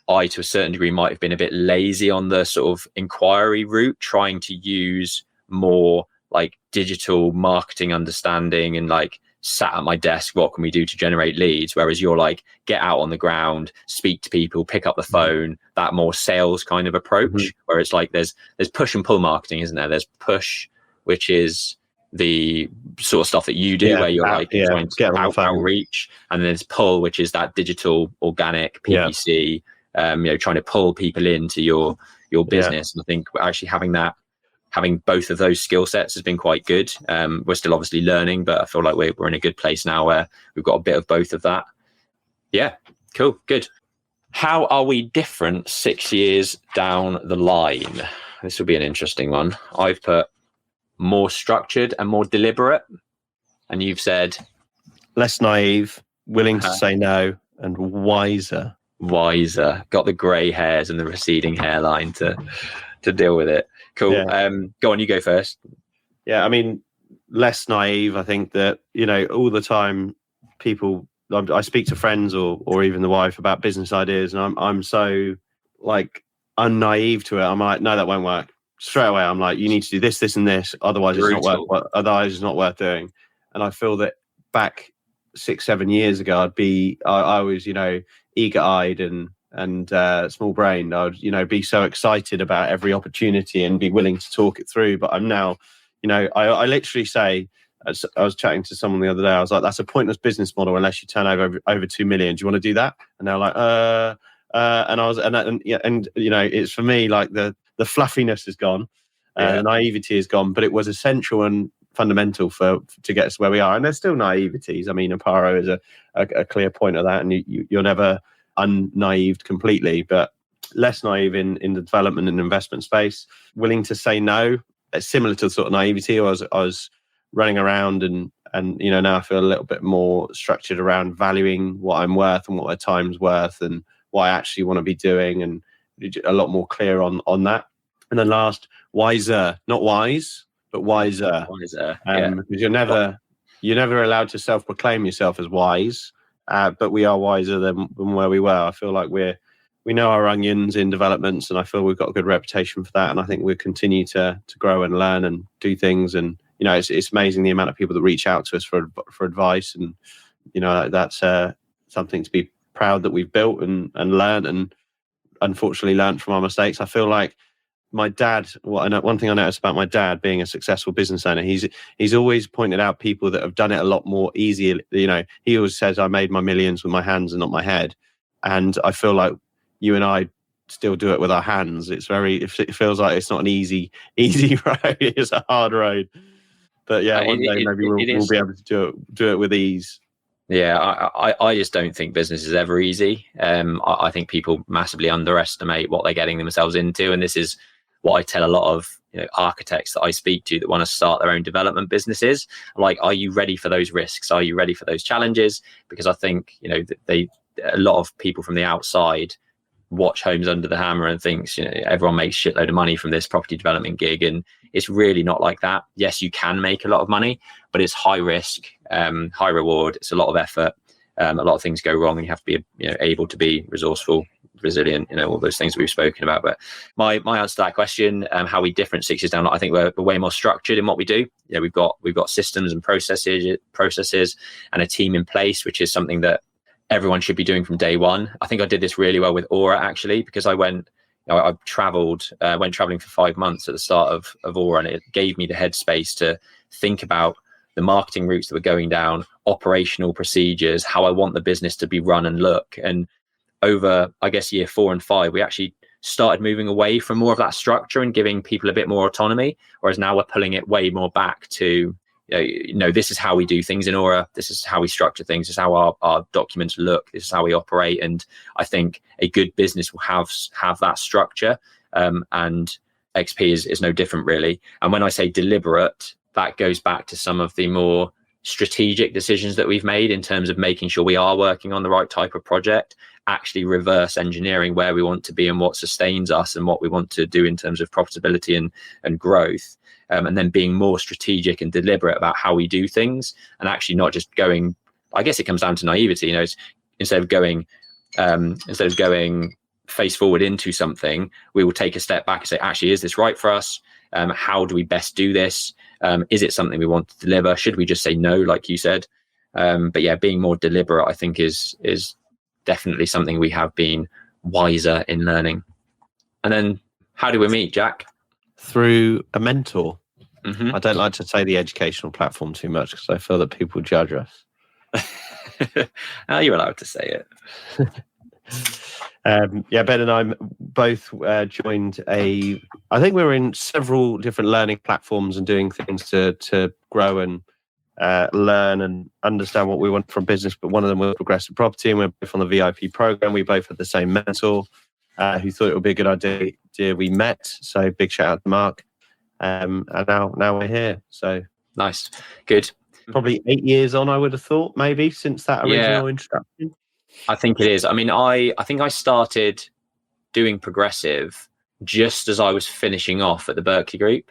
I, to a certain degree, might have been a bit lazy on the sort of inquiry route, trying to use more like digital marketing understanding and like sat at my desk, what can we do to generate leads? Whereas you're like, get out on the ground, speak to people, pick up the phone, that more sales kind of approach, where it's like there's push and pull marketing, isn't there? There's push, which is the sort of stuff that you do, where you're trying to outreach, and then there's pull, which is that digital, organic, PPC, trying to pull people into your business. And I think actually having both of those skill sets has been quite good. We're still obviously learning, but I feel like we're in a good place now where we've got a bit of both of that. Yeah, cool, good. How are we different 6 years down the line? This will be an interesting one. I've put more structured and more deliberate, and you've said less naive, willing to say no, and wiser. Got the grey hairs and the receding hairline to deal with it. Cool. Yeah. Go on, you go first. Yeah, I mean, less naive. I think that, all the time people, I speak to friends or even the wife about business ideas, and I'm so like unnaive to it. I'm like, no, that won't work. Straight away, I'm like, you need to do this, this, and this. Otherwise, it's not worth doing. And I feel that back 6-7 years ago, I was, eager-eyed and small-brained. I would, be so excited about every opportunity and be willing to talk it through. But I'm now, I literally say, I was chatting to someone the other day. I was like, that's a pointless business model unless you turn over 2 million. Do you want to do that? And they're like, and it's for me like the fluffiness is gone, the naivety is gone, but it was essential and fundamental to get us where we are. And there's still naiveties. I mean, Aparo is a clear point of that, and you're never unnaived completely, but less naive in the development and investment space, willing to say no. It's similar to the sort of naivety I was running around, and now I feel a little bit more structured around valuing what I'm worth and what my time's worth and what I actually want to be doing, and a lot more clear on that. And then last, wiser, not wise, but wiser. Because you're never allowed to self-proclaim yourself as wise, but we are wiser than where we were. I feel like we know our onions in developments, and I feel we've got a good reputation for that. And I think we'll continue to grow and learn and do things. And it's amazing the amount of people that reach out to us for advice, and that's something to be proud that we've built and learned, and unfortunately learned from our mistakes. I feel like my dad, one thing I noticed about my dad being a successful business owner, he's always pointed out people that have done it a lot more easily. He always says, I made my millions with my hands and not my head. And I feel like you and I still do it with our hands. It feels like it's not an easy road. It's a hard road. But yeah, one day maybe we'll be able to do it with ease. Yeah, I just don't think business is ever easy. I think people massively underestimate what they're getting themselves into, and this is what I tell a lot of architects that I speak to that want to start their own development businesses. Like, are you ready for those risks? Are you ready for those challenges? Because I think a lot of people from the outside watch Homes Under the Hammer and thinks everyone makes shitload of money from this property development gig, and it's really not like that. Yes, you can make a lot of money, but it's high risk, high reward. It's a lot of effort. A lot of things go wrong, and you have to be able to be resourceful, resilient, all those things we've spoken about. But my answer to that question, how we different 6 years down, I think we're way more structured in what we do. We've got systems and processes and a team in place, which is something that everyone should be doing from day one. I think I did this really well with Aura, actually, because I went traveling for 5 months at the start of Aura, and it gave me the headspace to think about the marketing routes that were going down, operational procedures, how I want the business to be run and look. And over, I guess, year 4 and 5, we actually started moving away from more of that structure and giving people a bit more autonomy, whereas now we're pulling it way more back to this is how we do things in Aura. This is how we structure things. This is how our documents look. This is how we operate. And I think a good business will have that structure. And XP is no different, really. And when I say deliberate, that goes back to some of the more strategic decisions that we've made in terms of making sure we are working on the right type of project, actually reverse engineering where we want to be and what sustains us and what we want to do in terms of profitability and growth. And then being more strategic and deliberate about how we do things, and actually not just going, I guess it comes down to naivety, instead of going face forward into something, we will take a step back and say, actually, is this right for us? How do we best do this? Is it something we want to deliver? Should we just say no, like you said? But yeah, being more deliberate, I think, is definitely something we have been wiser in learning. And then how do we meet, Jack? Through a mentor. Mm-hmm. I don't like to say the educational platform too much because I feel that people judge us. You're allowed to say it. Ben and I both joined I think we were in several different learning platforms and doing things to grow and learn and understand what we want from business. But one of them was Progressive Property, and we're both on the VIP program. We both had the same mentor who thought it would be a good idea. We met, so big shout out to Mark. And now we're here. So nice, good. Probably 8 years on, I would have thought, maybe, since that original introduction. I think it is. I mean, I think I started doing Progressive just as I was finishing off at the Berkeley Group.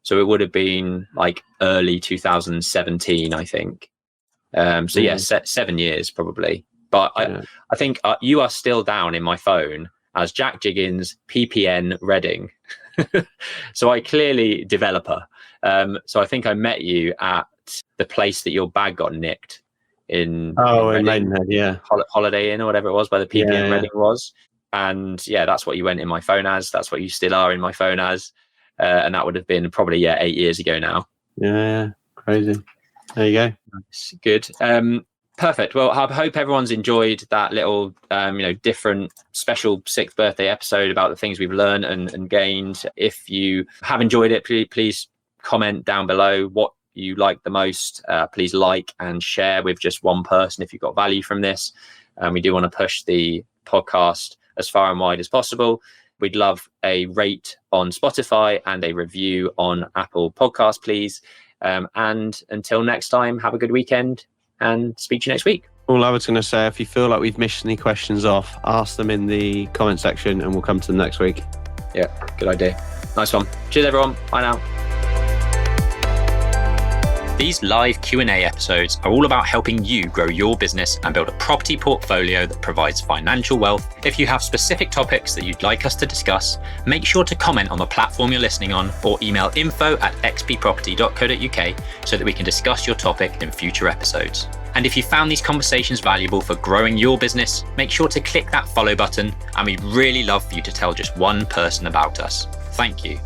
So it would have been like early 2017, I think. So yeah, 7 years probably. But I think you are still down in my phone as Jack Jiggins, PPN Reading. So I clearly developer. So I think I met you at the place that your bag got nicked in Maidenhead, yeah, Holiday Inn or whatever it was, where the PPN Reading was. And yeah, that's what you went in my phone as. That's what you still are in my phone as. And that would have been probably 8 years ago now. Yeah, crazy. There you go. Nice. Good. Perfect. Well, I hope everyone's enjoyed that little, different special 6th birthday episode about the things we've learned and gained. If you have enjoyed it, please comment down below what you like the most. Please like and share with just one person if you've got value from this. We do want to push the podcast as far and wide as possible. We'd love a rate on Spotify and a review on Apple Podcasts, please. And until next time, have a good weekend and speak to you next week. All I was going to say, if you feel like we've missed any questions off, ask them in the comment section and we'll come to them next week. Yeah, good idea. Nice one. Cheers, everyone. Bye now. These live Q&A episodes are all about helping you grow your business and build a property portfolio that provides financial wealth. If you have specific topics that you'd like us to discuss, make sure to comment on the platform you're listening on or email info@xpproperty.co.uk so that we can discuss your topic in future episodes. And if you found these conversations valuable for growing your business, make sure to click that follow button, and we'd really love for you to tell just one person about us. Thank you.